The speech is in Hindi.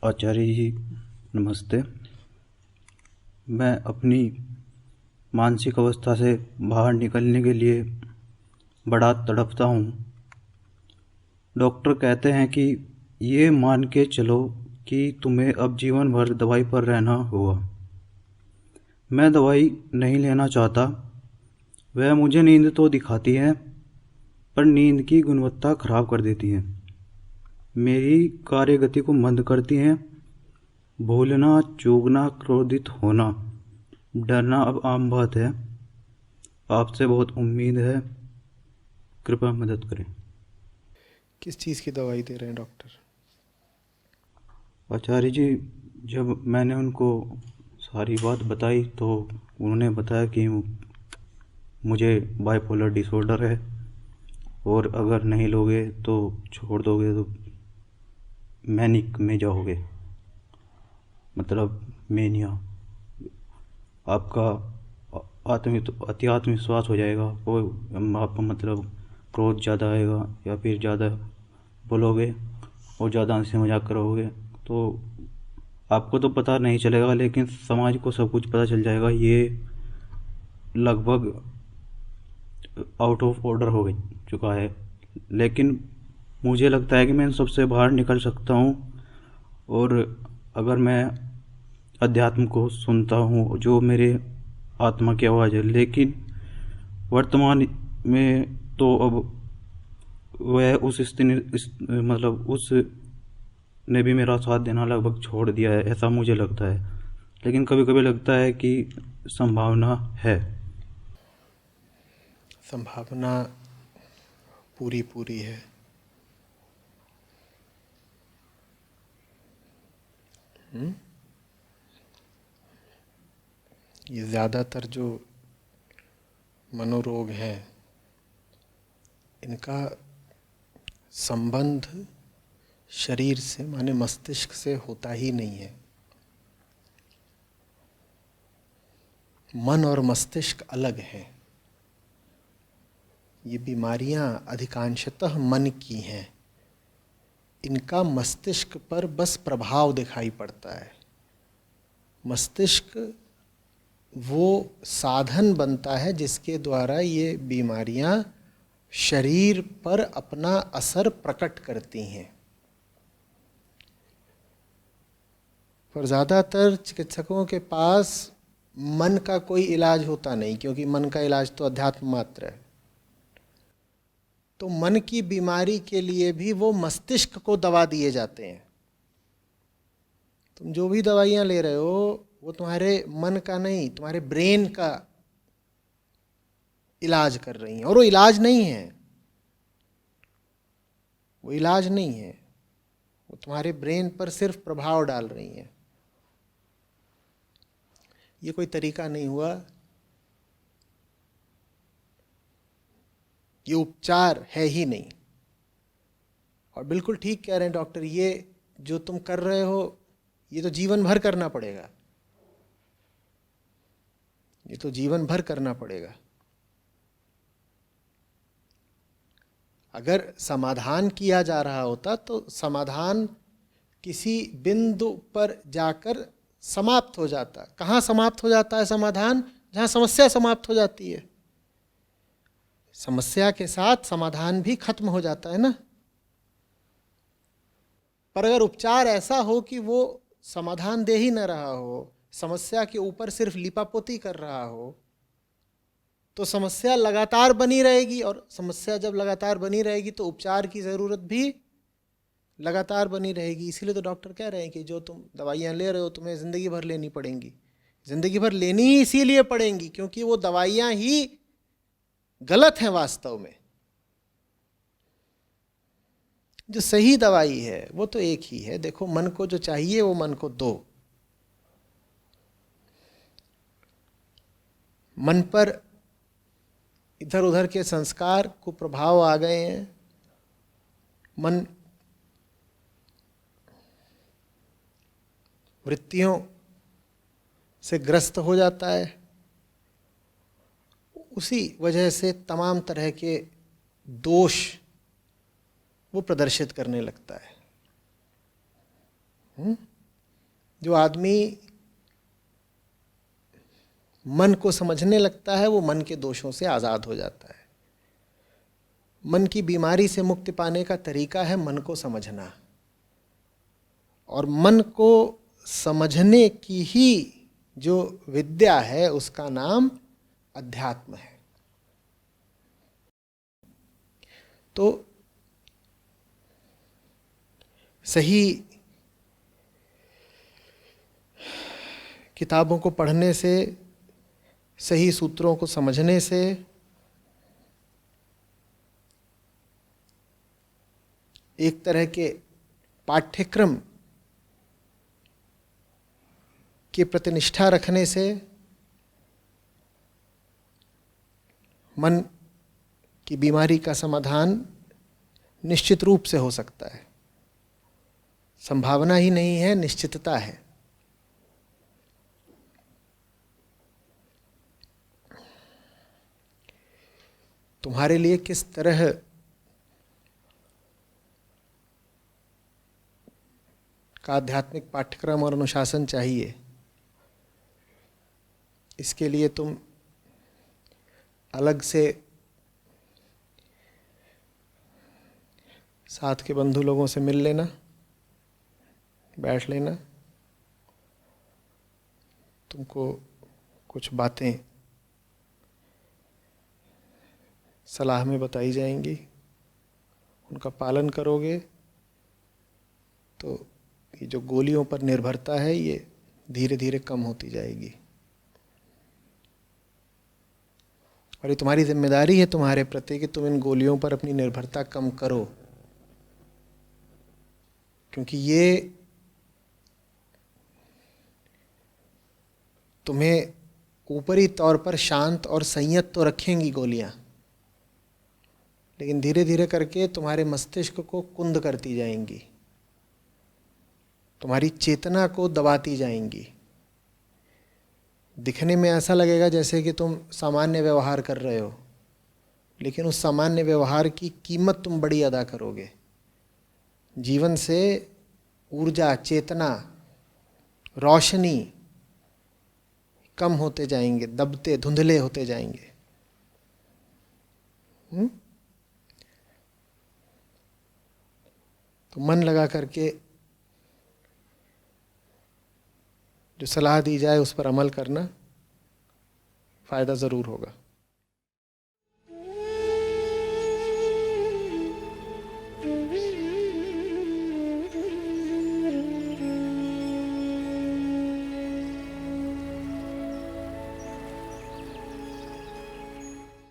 आचार्य जी नमस्ते। मैं अपनी मानसिक अवस्था से बाहर निकलने के लिए बड़ा तड़पता हूँ। डॉक्टर कहते हैं कि ये मान के चलो कि तुम्हें अब जीवन भर दवाई पर रहना होगा। मैं दवाई नहीं लेना चाहता। वह मुझे नींद तो दिखाती है, पर नींद की गुणवत्ता खराब कर देती है, मेरी कार्य गति को मंद करती हैं। भूलना, चूकना, क्रोधित होना, डरना अब आम बात है। आपसे बहुत उम्मीद है, कृपया मदद करें। किस चीज़ की दवाई दे रहे हैं डॉक्टर? आचार्य जी, जब मैंने उनको सारी बात बताई तो उन्होंने बताया कि मुझे बाइपोलर डिसऑर्डर है और अगर नहीं लोगे तो छोड़ दोगे तो मैनिक में जाओगे, मतलब मेनिया। आपका अति आत्मविश्वास हो जाएगा, वो आपका मतलब क्रोध ज़्यादा आएगा या फिर ज़्यादा बोलोगे और ज़्यादा हंसी मजाक करोगे तो आपको तो पता नहीं चलेगा, लेकिन समाज को सब कुछ पता चल जाएगा। ये लगभग आउट ऑफ ऑर्डर हो चुका है, लेकिन मुझे लगता है कि मैं इन सबसे बाहर निकल सकता हूँ। और अगर मैं अध्यात्म को सुनता हूँ जो मेरे आत्मा की आवाज़ है, लेकिन वर्तमान में तो अब वह उस मतलब उस ने भी मेरा साथ देना लगभग छोड़ दिया है, ऐसा मुझे लगता है। लेकिन कभी कभी लगता है कि संभावना है। संभावना पूरी पूरी है। ये ज़्यादातर जो मनोरोग हैं इनका संबंध शरीर से माने मस्तिष्क से होता ही नहीं है। मन और मस्तिष्क अलग हैं। ये बीमारियां अधिकांशतः मन की हैं। इनका मस्तिष्क पर बस प्रभाव दिखाई पड़ता है। मस्तिष्क वो साधन बनता है जिसके द्वारा ये बीमारियां शरीर पर अपना असर प्रकट करती हैं। पर ज़्यादातर चिकित्सकों के पास मन का कोई इलाज होता नहीं, क्योंकि मन का इलाज तो अध्यात्म मात्र है। तो मन की बीमारी के लिए भी वो मस्तिष्क को दवा दिए जाते हैं। तुम जो भी दवाइयाँ ले रहे हो वो तुम्हारे मन का नहीं, तुम्हारे ब्रेन का इलाज कर रही हैं, और वो इलाज नहीं है। वो इलाज नहीं है, वो तुम्हारे ब्रेन पर सिर्फ प्रभाव डाल रही हैं। ये कोई तरीका नहीं हुआ, ये उपचार है ही नहीं। और बिल्कुल ठीक कह रहे हैं डॉक्टर, ये जो तुम कर रहे हो ये तो जीवन भर करना पड़ेगा। ये तो जीवन भर करना पड़ेगा। अगर समाधान किया जा रहा होता तो समाधान किसी बिंदु पर जाकर समाप्त हो जाता। कहाँ समाप्त हो जाता है समाधान? जहाँ समस्या समाप्त हो जाती है। समस्या के साथ समाधान भी खत्म हो जाता है ना। पर अगर उपचार ऐसा हो कि वो समाधान दे ही न रहा हो, समस्या के ऊपर सिर्फ लिपापोती कर रहा हो, तो समस्या लगातार बनी रहेगी। और समस्या जब लगातार बनी रहेगी तो उपचार की ज़रूरत भी लगातार बनी रहेगी। इसीलिए तो डॉक्टर कह रहे हैं कि जो तुम दवाइयाँ ले रहे हो तुम्हें ज़िंदगी भर लेनी पड़ेंगी। ज़िंदगी भर लेनी ही इसीलिए पड़ेंगी क्योंकि वो दवाइयाँ ही गलत हैं वास्तव में। जो सही दवाई है वो तो एक ही है। देखो, मन को जो चाहिए वो मन को दो। मन पर इधर उधर के संस्कार को प्रभाव आ गए हैं। मन वृत्तियों से ग्रस्त हो जाता है। उसी वजह से तमाम तरह के दोष वो प्रदर्शित करने लगता है। जो आदमी मन को समझने लगता है वो मन के दोषों से आज़ाद हो जाता है। मन की बीमारी से मुक्ति पाने का तरीका है मन को समझना, और मन को समझने की ही जो विद्या है उसका नाम अध्यात्म है। तो सही किताबों को पढ़ने से, सही सूत्रों को समझने से एक तरह के पाठ्यक्रम के प्रति निष्ठा रखने से मन की बीमारी का समाधान निश्चित रूप से हो सकता है। संभावना ही नहीं है, निश्चितता है। तुम्हारे लिए किस तरह का आध्यात्मिक पाठ्यक्रम और अनुशासन चाहिए, इसके लिए तुम अलग से साथ के बंधु लोगों से मिल लेना, बैठ लेना, तुमको कुछ बातें सलाह में बताई जाएंगी, उनका पालन करोगे तो ये जो गोलियों पर निर्भरता है ये धीरे धीरे कम होती जाएगी। और ये तुम्हारी जिम्मेदारी है तुम्हारे प्रति कि तुम इन गोलियों पर अपनी निर्भरता कम करो, क्योंकि ये तुम्हें ऊपरी तौर पर शांत और संयत तो रखेंगी गोलियां, लेकिन धीरे धीरे करके तुम्हारे मस्तिष्क को कुंद करती जाएंगी, तुम्हारी चेतना को दबाती जाएंगी। दिखने में ऐसा लगेगा जैसे कि तुम सामान्य व्यवहार कर रहे हो, लेकिन उस सामान्य व्यवहार की कीमत तुम बड़ी अदा करोगे। जीवन से ऊर्जा, चेतना, रोशनी कम होते जाएंगे, दबते धुंधले होते जाएंगे। तो मन लगा करके जो सलाह दी जाए उस पर अमल करना, फ़ायदा ज़रूर होगा।